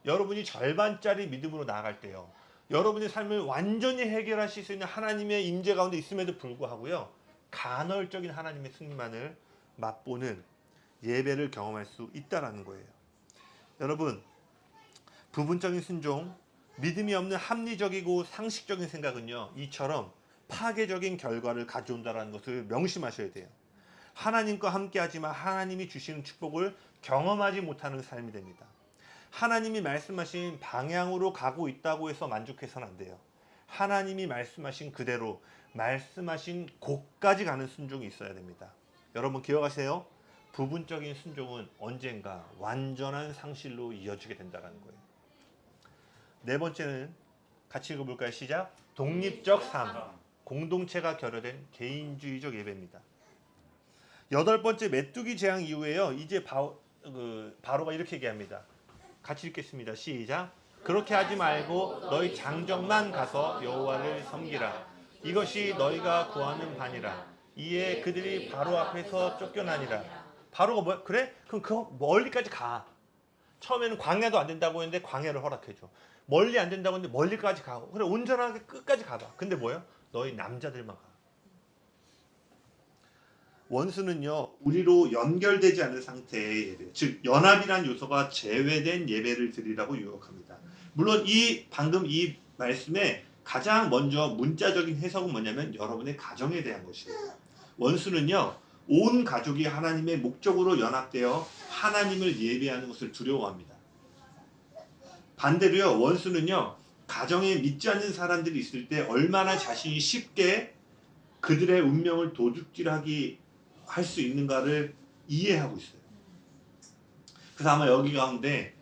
여러분이 절반짜리 믿음으로 나아갈 때요. 여러분의 삶을 완전히 해결하실 수 있는 하나님의 임재 가운데 있음에도 불구하고요. 간헐적인 하나님의 승리만을 맛보는 예배를 경험할 수 있다라는 거예요. 여러분, 부분적인 순종, 믿음이 없는 합리적이고 상식적인 생각은요. 이처럼 파괴적인 결과를 가져온다는 것을 명심하셔야 돼요. 하나님과 함께하지만 하나님이 주시는 축복을 경험하지 못하는 삶이 됩니다. 하나님이 말씀하신 방향으로 가고 있다고 해서 만족해서는 안 돼요. 하나님이 말씀하신 그대로 말씀하신 곳까지 가는 순종이 있어야 됩니다. 여러분 기억하세요. 부분적인 순종은 언젠가 완전한 상실로 이어지게 된다는 거예요. 네 번째는 같이 읽어볼까요? 시작. 독립적 삶. 공동체가 결여된 개인주의적 예배입니다. 여덟 번째 메뚜기 재앙 이후에요. 이제 바로가 이렇게 얘기합니다. 같이 읽겠습니다. 시작. 그렇게 하지 말고 너희 장정만 가서 여호와를 섬기라. 이것이 너희가 구하는 바니라. 이에 그들이 바로 앞에서 쫓겨나니라. 바로가 뭐야? 그래? 그럼 그 멀리까지 가. 처음에는 광야도 안 된다고 했는데 광야를 허락해줘. 멀리 안 된다고 했는데 멀리까지 가고. 그래 온전하게 끝까지 가봐. 근데 뭐예요? 너희 남자들만 가. 원수는요 우리로 연결되지 않은 상태의 예배, 즉 연합이란 요소가 제외된 예배를 드리라고 유혹합니다. 물론 방금 이 말씀에 가장 먼저 문자적인 해석은 뭐냐면 여러분의 가정에 대한 것이에요. 원수는요 온 가족이 하나님의 목적으로 연합되어 하나님을 예배하는 것을 두려워합니다. 반대로요 원수는요 가정에 믿지 않는 사람들이 있을 때 얼마나 자신이 쉽게 그들의 운명을 도둑질하기 할 수 있는가를 이해하고 있어요. 그래서 아마 여기 가운데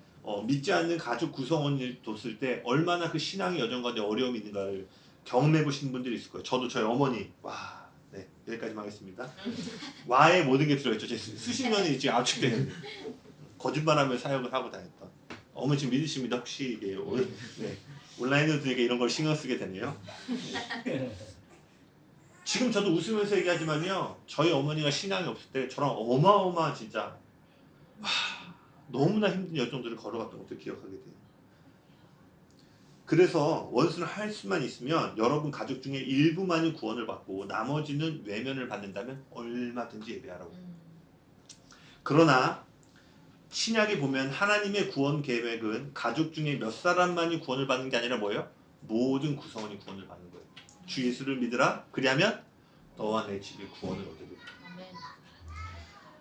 믿지 않는 가족 구성원을 뒀을 때 얼마나 그 신앙의 여정 가운데 어려움이 있는가를 경험해 보시는 분들이 있을 거예요. 저도 저희 어머니 네 여기까지만 하겠습니다. 와에 모든 게 들어있죠. 제 수십 년이 지금 압축되는 거짓말하며 사역을 하고 다녔던 어머니 지금 믿으십니다. 혹시 온라인으로 되게 이런 걸 신경 쓰게 되네요. 네. 지금 저도 웃으면서 얘기하지만요. 저희 어머니가 신앙이 없을 때 저랑 어마어마한 진짜 너무나 힘든 여정들을 걸어갔던 것을 기억하게 돼요. 그래서 원수는 할 수만 있으면 여러분 가족 중에 일부만이 구원을 받고 나머지는 외면을 받는다면 얼마든지 예배하라고. 그러나 신약에 보면 하나님의 구원 계획은 가족 중에 몇 사람만이 구원을 받는 게 아니라 뭐예요? 모든 구성원이 구원을 받는 거예요. 주 예수를 믿으라. 그리하면 너와 내 집이 구원을 얻게 됩니다.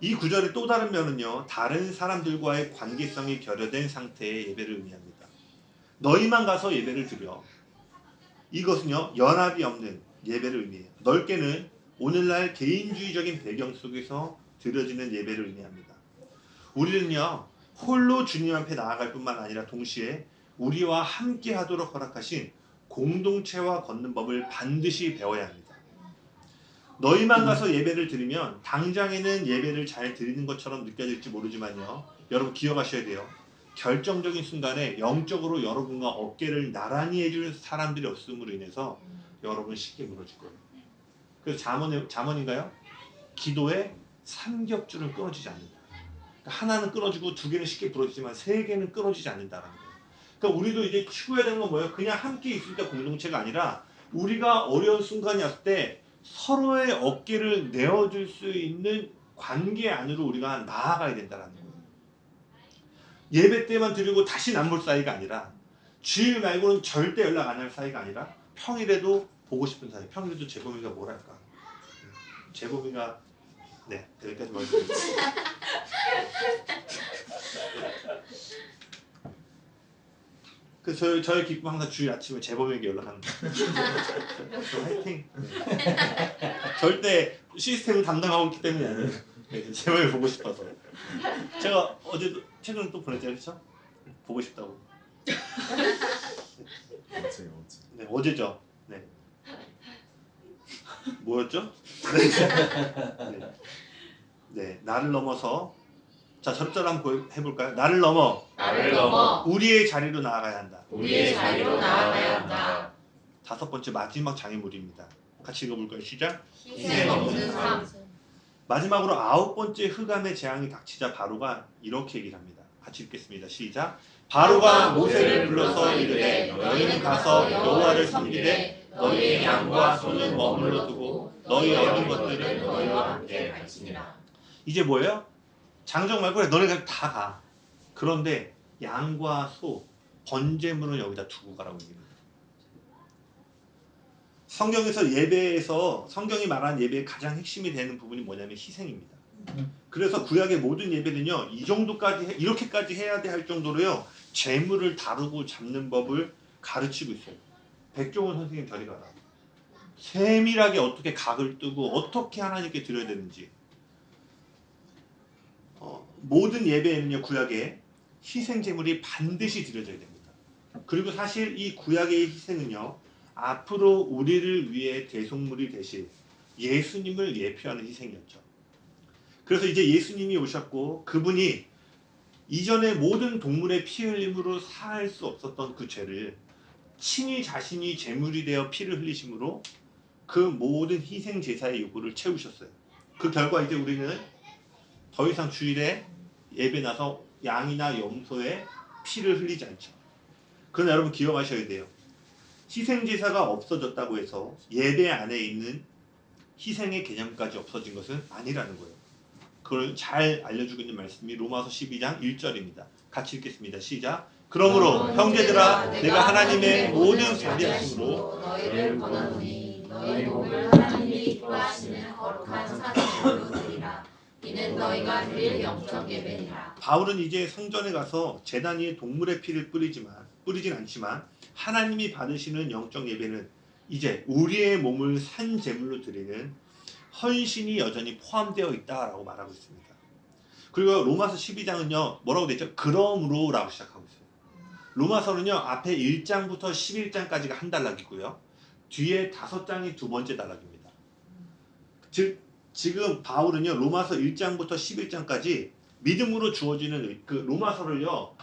이 구절의 또 다른 면은요, 다른 사람들과의 관계성이 결여된 상태의 예배를 의미합니다. 너희만 가서 예배를 드려. 이것은요, 연합이 없는 예배를 의미해요. 넓게는 오늘날 개인주의적인 배경 속에서 드려지는 예배를 의미합니다. 우리는요, 홀로 주님 앞에 나아갈 뿐만 아니라 동시에 우리와 함께 하도록 허락하신 공동체와 걷는 법을 반드시 배워야 합니다. 너희만 가서 예배를 드리면 당장에는 예배를 잘 드리는 것처럼 느껴질지 모르지만요, 여러분 기억하셔야 돼요. 결정적인 순간에 영적으로 여러분과 어깨를 나란히 해줄 사람들이 없음으로 인해서 여러분 쉽게 무너질 거예요. 그래서 잠언인가요? 기도에 삼겹줄은 끊어지지 않는다. 그러니까 하나는 끊어지고 두 개는 쉽게 부러지지만 세 개는 끊어지지 않는다는 거예요. 그러니까 우리도 이제 추구해야 되는 건 뭐예요? 그냥 함께 있을 때 공동체가 아니라 우리가 어려운 순간이 왔을 때 서로의 어깨를 내어줄 수 있는 관계 안으로 우리가 나아가야 된다는 거예요. 예배 때만 드리고 다시 안 볼 사이가 아니라, 주일 말고는 절대 연락 안 할 사이가 아니라 평일에도 보고 싶은 사이. 평일에도 재범이가 뭐랄까, 재범이가 네, 여기까지 말씀드리겠습니다. 그 저의 기쁨 항상 주일 아침에 재범에게 연락합니다. 화이팅. 절대 시스템을 담당하고 있기 때문이 아니에요. 재범이 보고 싶어서. 제가 어제도 최근에 또 보냈잖아요, 그렇죠? 보고 싶다고. 네, 어제죠. 네. 뭐였죠? 네. 네, 나를 넘어서. 자, 절절 한번 해볼까요? 나를 넘어 우리의 자리로 나아가야 한다. 우리의 자리로 나아가야 한다. 5번째 마지막 장애물입니다. 같이 읽어볼까요? 시작. 희생 없는 삶. 마지막으로 9번째 흑암의 재앙이 닥치자 바로가 이렇게 얘기를 합니다. 같이 읽겠습니다. 시작. 바로가 모세를 불러서 이르되 너희는 가서 여호와를 섬기되 너희의 양과 소는 머물러 두고 너희 얻은 것들은 너희와 함께 갈지니라. 이제 뭐예요? 장정 말고 너네가 다 가. 그런데 양과 소, 번제물은 여기다 두고 가라고 얘기합니다. 성경에서 예배에서 성경이 말한 예배의 가장 핵심이 되는 부분이 뭐냐면 희생입니다. 그래서 구약의 모든 예배는요, 이 정도까지 이렇게까지 해야 돼 할 정도로요, 재물을 다루고 잡는 법을 가르치고 있어요. 백종원 선생님 저리 가라. 세밀하게 어떻게 각을 뜨고 어떻게 하나님께 드려야 되는지. 모든 예배에는요, 구약에 희생 제물이 반드시 드려져야 됩니다. 그리고 사실 이 구약의 희생은요, 앞으로 우리를 위해 대속물이 되실 예수님을 예표하는 희생이었죠. 그래서 이제 예수님이 오셨고 그분이 이전에 모든 동물의 피 흘림으로 사할 수 없었던 그 죄를 친히 자신이 제물이 되어 피를 흘리심으로 그 모든 희생 제사의 요구를 채우셨어요. 그 결과 이제 우리는 더 이상 주일에 예배 나서 양이나 염소의 피를 흘리지 않죠. 그러나 여러분 기억하셔야 돼요. 희생 제사가 없어졌다고 해서 예배 안에 있는 희생의 개념까지 없어진 것은 아니라는 거예요. 그걸 잘 알려주고 있는 말씀이 로마서 12장 1절입니다. 같이 읽겠습니다. 시작. 그러므로 형제들아, 내가 하나님의 모든 자비하심으로 너희를 권하노니 너희 몸을 하나님이 기뻐하시는 거룩한 사제물로 드리라. 이는 너희가 드릴 영적 예배니라. 바울은 이제 성전에 가서 제단 위에 동물의 피를 뿌리진 않지만 하나님이 받으시는 영적 예배는 이제 우리의 몸을 산 제물로 드리는 헌신이 여전히 포함되어 있다라고 말하고 있습니다. 그리고 로마서 12장은요, 뭐라고 되죠? 그러므로 라고 시작하고 있어요. 로마서는요, 앞에 1장부터 11장까지가 한 단락이고요, 뒤에 5장이 두 번째 단락입니다. 즉 지금 바울은요, 로마서 1장부터 11장까지 믿음으로 주어지는 그 로마서를요,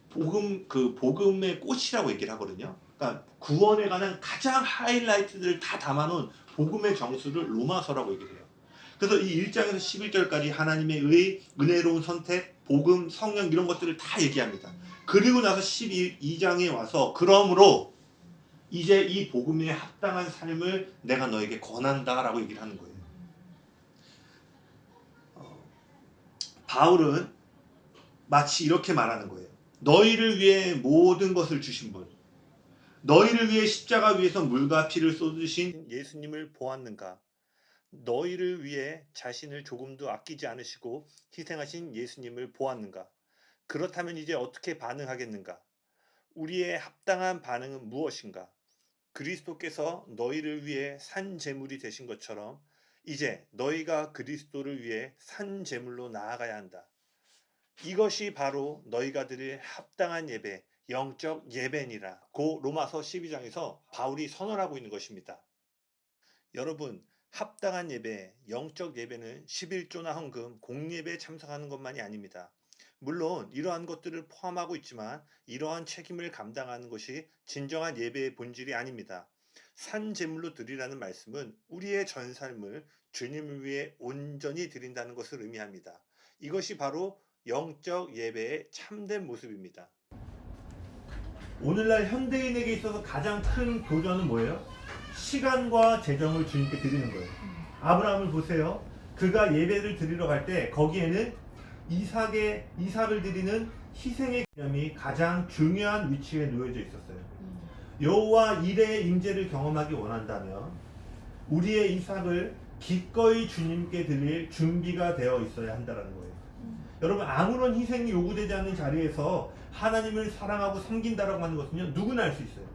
복음의 꽃이라고 얘기를 하거든요. 그러니까 구원에 관한 가장 하이라이트들을 다 담아놓은 복음의 정수를 로마서라고 얘기를 해요. 그래서 이 1장에서 11절까지 하나님의 은혜로운 선택, 복음, 성령 이런 것들을 다 얘기합니다. 그리고 나서 12장에 와서 그러므로 이제 이 복음에 합당한 삶을 내가 너에게 권한다라고 얘기를 하는 거예요. 바울은 마치 이렇게 말하는 거예요. 너희를 위해 모든 것을 주신 분, 너희를 위해 십자가 위에서 물과 피를 쏟으신 예수님을 보았는가? 너희를 위해 자신을 조금도 아끼지 않으시고 희생하신 예수님을 보았는가? 그렇다면 이제 어떻게 반응하겠는가? 우리의 합당한 반응은 무엇인가? 그리스도께서 너희를 위해 산 제물이 되신 것처럼 이제 너희가 그리스도를 위해 산 제물로 나아가야 한다. 이것이 바로 너희가 드릴 합당한 예배, 영적 예배니라. 고 로마서 12장에서 바울이 선언하고 있는 것입니다. 여러분, 합당한 예배, 영적 예배는 11조나 헌금, 공예배에 참석하는 것만이 아닙니다. 물론 이러한 것들을 포함하고 있지만 이러한 책임을 감당하는 것이 진정한 예배의 본질이 아닙니다. 산 제물로 드리라는 말씀은 우리의 전 삶을 주님을 위해 온전히 드린다는 것을 의미합니다. 이것이 바로 영적 예배의 참된 모습입니다. 오늘날 현대인에게 있어서 가장 큰 도전은 뭐예요? 시간과 재정을 주님께 드리는 거예요. 아브라함을 보세요. 그가 예배를 드리러 갈 때 거기에는 이삭을 드리는 희생의 개념이 가장 중요한 위치에 놓여져 있었어요. 여호와 이레의 임재를 경험하기 원한다면 우리의 이삭을 기꺼이 주님께 드릴 준비가 되어 있어야 한다는 거예요. 여러분, 아무런 희생이 요구되지 않는 자리에서 하나님을 사랑하고 섬긴다라고 하는 것은요, 누구나 할 수 있어요.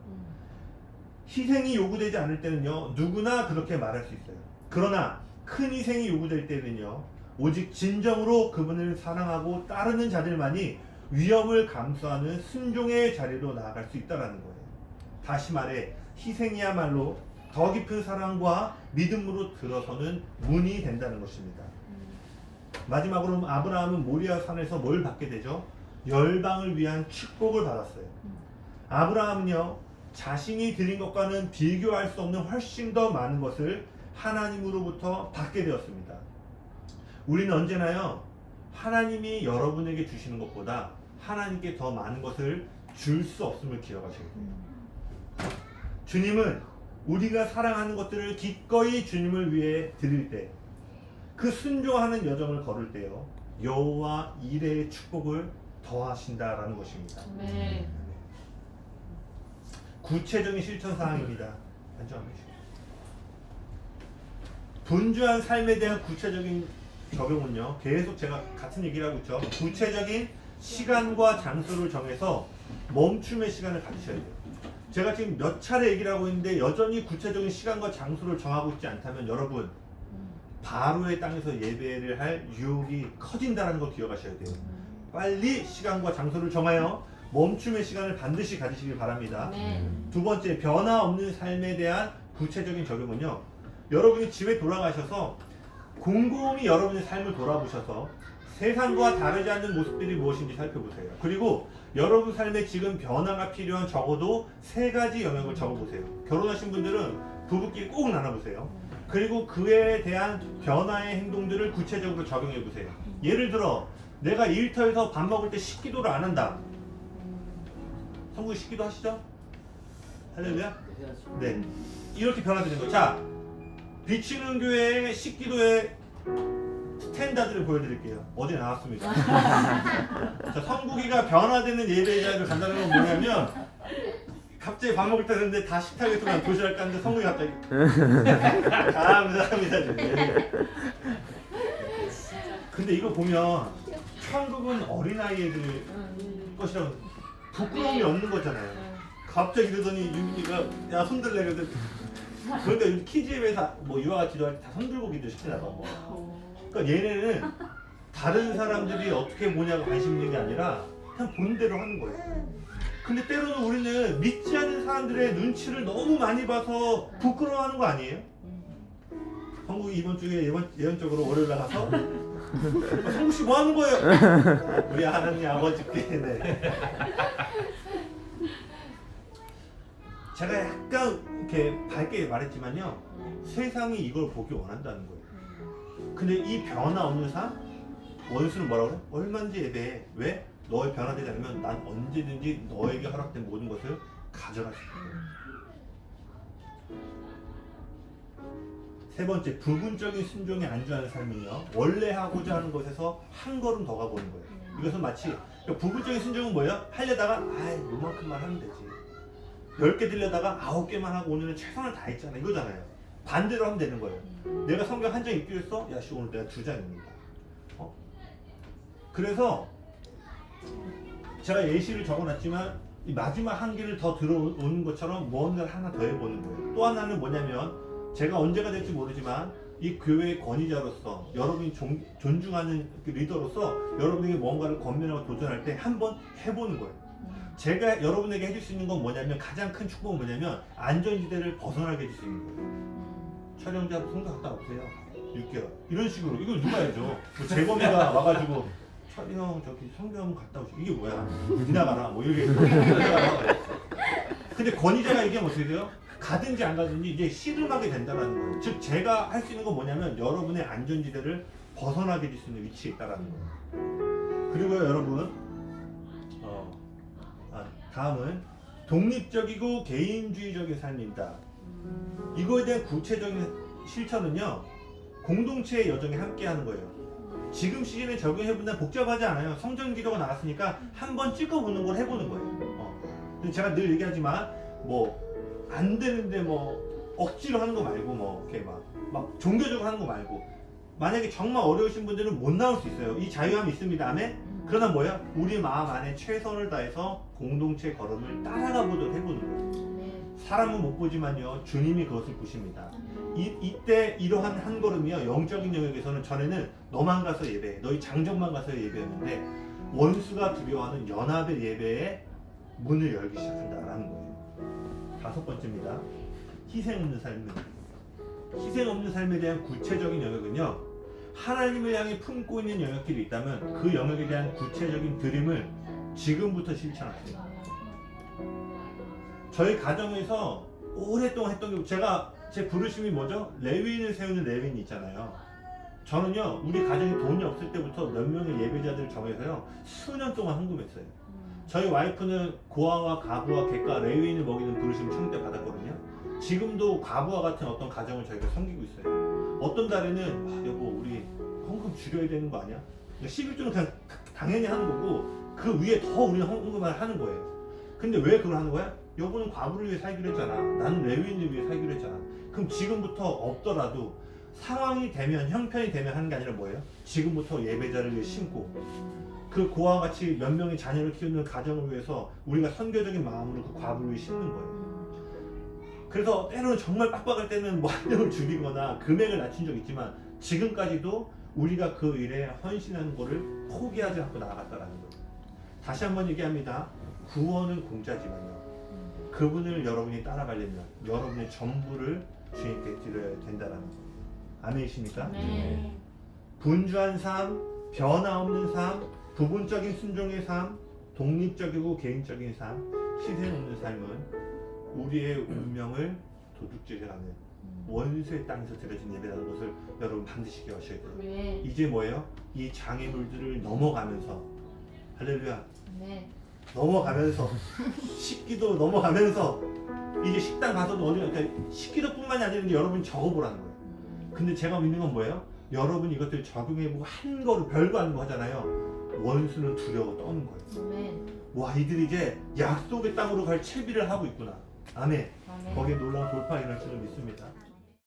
희생이 요구되지 않을 때는요, 누구나 그렇게 말할 수 있어요. 그러나 큰 희생이 요구될 때는요, 오직 진정으로 그분을 사랑하고 따르는 자들만이 위험을 감수하는 순종의 자리로 나아갈 수 있다는 거예요. 다시 말해 희생이야말로 더 깊은 사랑과 믿음으로 들어서는 문이 된다는 것입니다. 마지막으로 아브라함은 모리아 산에서 뭘 받게 되죠? 열방을 위한 축복을 받았어요. 아브라함은요, 자신이 드린 것과는 비교할 수 없는 훨씬 더 많은 것을 하나님으로부터 받게 되었습니다. 우리는 언제나요, 하나님이 여러분에게 주시는 것보다 하나님께 더 많은 것을 줄 수 없음을 기억하셔야 돼요. 주님은 우리가 사랑하는 것들을 기꺼이 주님을 위해 드릴 때, 그 순종하는 여정을 걸을 때요, 여호와 이레의 축복을 더하신다라는 것입니다. 네. 구체적인 실천 사항입니다. 안정하시고. 분주한 삶에 대한 구체적인 적용은요, 계속 제가 같은 얘기를 하고 있죠. 구체적인 시간과 장소를 정해서 멈춤의 시간을 가지셔야 돼요. 제가 지금 몇 차례 얘기를 하고 있는데 여전히 구체적인 시간과 장소를 정하고 있지 않다면 여러분, 바로의 땅에서 예배를 할 유혹이 커진다는 걸 기억하셔야 돼요. 빨리 시간과 장소를 정하여 멈춤의 시간을 반드시 가지시길 바랍니다. 두 번째, 변화 없는 삶에 대한 구체적인 적용은요, 여러분이 집에 돌아가셔서 곰곰이 여러분의 삶을 돌아보셔서 세상과 다르지 않는 모습들이 무엇인지 살펴보세요. 그리고 여러분 삶에 지금 변화가 필요한 적어도 3가지 영역을 적어보세요. 결혼하신 분들은 부부끼리 꼭 나눠보세요. 그리고 그에 대한 변화의 행동들을 구체적으로 적용해보세요. 예를 들어 내가 일터에서 밥 먹을 때 식기도를 안 한다. 성국이 식기도 하시죠? 할렐루야? 네. 이렇게 변화되는 거예요. 자, 비치는 교회의 식기도의 스탠다드를 보여드릴게요. 어제 나왔습니다. 자, 성국이가 변화되는 예배자를 간다는 건 뭐냐면, 갑자기 밥 먹을 때 됐는데 다 식탁에서 그냥 도시락 깠는데 성국이 갑자기 감사합니다. 근데 이거 보면 천국은 어린아이들 것이라고 부끄러움이 없는 거잖아요. 갑자기 그러더니 유민이가 야 손들래 그러더니, 그러니까 요즘 키즈앱에서 뭐 유아가 기도할 때 다 손들고 기도 시키나봐. 그러니까 얘네는 다른 사람들이 어떻게 보냐고 관심 있는 게 아니라 그냥 본대로 하는 거예요. 근데 때로는 우리는 믿지 않는 사람들의 눈치를 너무 많이 봐서 부끄러워하는 거 아니에요? 성국이 이번 주에 예언적으로 월요일날 가서 성국씨 뭐 하는 거예요? 우리 하나님 아버지께. 네. 제가 약간 이렇게 밝게 말했지만요, 세상이 이걸 보기 원한다는 거예요. 근데 이 변화 없는 삶, 원수는 뭐라고 그래? 얼마든지 예배해. 왜? 너의 변화되지 않으면 난 언제든지 너에게 허락된 모든 것을 가져갈 수 있다. 세 번째, 부분적인 순종에 안주하는 삶은요, 원래 하고자 하는 것에서 한 걸음 더 가보는 거예요. 이것은 마치, 그러니까 부분적인 순종은 뭐예요? 하려다가 아이 요만큼만 하면 되지, 10개 들려다가 9개만 하고 오늘은 최선을 다했잖아, 이거잖아요. 반대로 하면 되는 거예요. 내가 성경 한 장 읽기로 했어? 야씨 오늘 내가 2장입니다. 그래서 제가 예시를 적어놨지만 이 마지막 한 개를 더 들어오는 것처럼 무언가를 하나 더 해보는 거예요. 또 하나는 뭐냐면, 제가 언제가 될지 모르지만 이 교회의 권위자로서, 여러분이 존중하는 그 리더로서 여러분에게 뭔가를 권면하고 도전할 때 한번 해보는 거예요. 제가 여러분에게 해줄 수 있는 건 뭐냐면, 가장 큰 축복은 뭐냐면 안전지대를 벗어나게 해줄 수 있는 거예요. 촬영자로 성도 갔다 오세요. 6개월. 이런 식으로. 이걸 누가 해줘? 뭐 재범이가 와가지고 촬영 저기 성교 한번 갔다 오시고, 이게 뭐야? 지나가라. 뭐 이렇게. 지나가라. 근데 권위자가 얘기하면 어떻게 돼요? 가든지 안 가든지 이제 씨름하게 된다는 거예요. 즉 제가 할 수 있는 건 뭐냐면 여러분의 안전지대를 벗어나게 해줄 수 있는 위치에 있다는 거예요. 그리고요 여러분, 다음은 독립적이고 개인주의적인 삶입니다. 이거에 대한 구체적인 실천은요, 공동체의 여정에 함께하는 거예요. 지금 시즌에 적용해본다면 복잡하지 않아요. 성전 기도가 나왔으니까 한번 찍어보는 걸 해보는 거예요. 근데 제가 늘 얘기하지만 뭐 안 되는데 뭐 억지로 하는 거 말고, 뭐 이렇게 막 종교적으로 하는 거 말고, 만약에 정말 어려우신 분들은 못 나올 수 있어요. 이 자유함이 있습니다. 아멘. 그러나 뭐야? 우리 마음 안에 최선을 다해서 공동체 걸음을 따라가 보도록 해보는 거예요. 사람은 못 보지만요, 주님이 그것을 보십니다. 이때 이러한 한 걸음이요, 영적인 영역에서는 전에는 너만 가서 예배해, 너희 장정만 가서 예배였는데 원수가 두려워하는 연합의 예배에 문을 열기 시작한다라는 거예요. 다섯 번째입니다. 희생 없는 삶입니다. 희생 없는 삶에 대한 구체적인 영역은요, 하나님을 향해 품고 있는 영역들이 있다면 그 영역에 대한 구체적인 드림을 지금부터 실천하세요. 저희 가정에서 오랫동안 했던 게, 제 부르심이 뭐죠? 레위인을 세우는 레위인이 있잖아요. 저는요, 우리 가정이 돈이 없을 때부터 몇 명의 예배자들을 정해서요, 수년 동안 헌금했어요. 저희 와이프는 고아와 가부와 객가 레위인을 먹이는 부르심을 청때 받았거든요. 지금도 가부와 같은 어떤 가정을 저희가 섬기고 있어요. 어떤 달에는 여보 우리 헌금 줄여야 되는 거 아니야? 11조는 그냥 당연히 하는 거고, 그 위에 더 우리는 헌금을 하는 거예요. 근데 왜 그걸 하는 거야? 여보는 과부를 위해 살기로 했잖아. 나는 레위인을 위해 살기로 했잖아. 그럼 지금부터 없더라도 상황이 되면, 형편이 되면 하는 게 아니라 뭐예요? 지금부터 예배자를 위해 심고, 그 고아와 같이 몇 명의 자녀를 키우는 가정을 위해서 우리가 선교적인 마음으로 그 과부를 위해 심는 거예요. 그래서 때로는 정말 빡빡할 때는 뭐 한정을 줄이거나 금액을 낮춘 적 있지만, 지금까지도 우리가 그 일에 헌신하는 것을 포기하지 않고 나아갔다라는 거예요. 다시 한번 얘기합니다. 구원은 공짜지만요, 그분을 여러분이 따라가려면 여러분의 전부를 주님께 드려야 된다는 거예요. 아멘이십니까? 네. 분주한 삶, 변화 없는 삶, 부분적인 순종의 삶, 독립적이고 개인적인 삶, 희생 없는 삶은 우리의 운명을 도둑질해가는 원수의 땅에서 드려진 예배라는 것을 여러분 반드시 기억하셔야 돼요. 네. 이제 뭐예요? 이 장애물들을 넘어가면서, 할렐루야, 네. 넘어가면서 식기도 넘어가면서, 이제 식당 가서도 어디, 그러니까 식기도뿐만이 아니라 이제 여러분이 적어보라는 거예요. 근데 제가 믿는 건 뭐예요? 여러분이 이것들 적용해보고 한 거를 별거 아닌 거 하잖아요. 원수는 두려워 떠는 거예요. 아멘. 와, 이들이 이제 약속의 땅으로 갈 채비를 하고 있구나. 아멘. 아멘. 거기에 놀라운 돌파가 일어날 줄을 믿습니다.